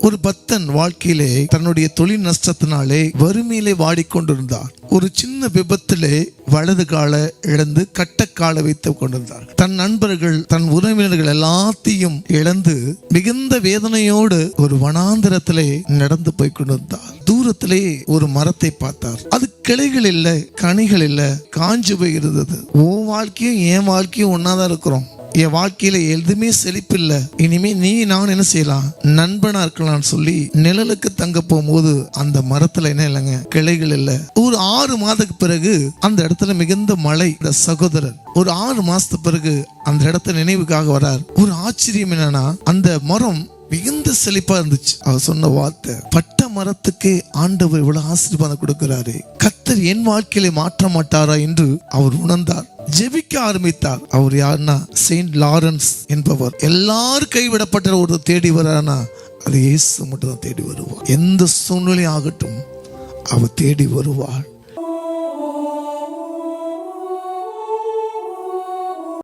ஒரு பக்தன் வாழ்க்கையிலே தன்னுடைய தொழில் நஷ்டத்தினாலே வறுமையிலே வாடிக்கொண்டிருந்தார். ஒரு சின்ன விபத்திலே வலது காலை இழந்து கட்டக்காலை வைத்துக் கொண்டிருந்தார். தன் நண்பர்கள் தன் உறவினர்கள் எல்லாத்தையும் இழந்து மிகுந்த வேதனையோடு ஒரு வனாந்திரத்திலே நடந்து போய் கொண்டிருந்தார். தூரத்திலே ஒரு மரத்தை பார்த்தார். அது கிளைகள் இல்லை, கனிகள் இல்லை, காஞ்சு போய் இருந்தது. உன் வாழ்க்கையும் என் வாழ்க்கையும் ஒன்னாதான் இருக்கிறோம். என் வாழ்க்கையில எதுவுமே செழிப்பில்லை, இனிமே நீ நான் என்ன செய்யலாம், நண்பனா இருக்கலாம்னு சொல்லி நிழலுக்கு தங்க போகும்போது அந்த மரத்துல என்ன இல்லைங்க, கிளைகள் இல்லை. ஒரு 6 மாதத்துக்கு பிறகு அந்த இடத்துல மிகுந்த மழை. இந்த சகோதரர் ஒரு 6 மாசத்துக்கு பிறகு அந்த இடத்துல நினைவுக்காக வரார். ஒரு ஆச்சரியம் என்னன்னா, அந்த மரம் மிகுந்த செழிப்பா இருந்துச்சு. அவர் சொன்ன வார்த்தை, பட்ட மரத்துக்கு ஆண்டவர் இவ்வளவு ஆசீர்வாதம் கொடுக்கிறாரு, கர்த்தர் என் வாழ்க்கையில மாற்ற மாட்டாரா என்று அவர் உணர்ந்தார். ஜெபிக்க ஆரம்பித்தார். அவர் யாருன்னா செயின்ட் லாரன்ஸ் என்பவர். எல்லாரும் கைவிடப்பட்ட ஒரு தேடி வரானா அது இயேசு மட்டும் தான் தேடி வருவார். எந்த சூழ்நிலை ஆகட்டும் அவர் தேடி வருவார்.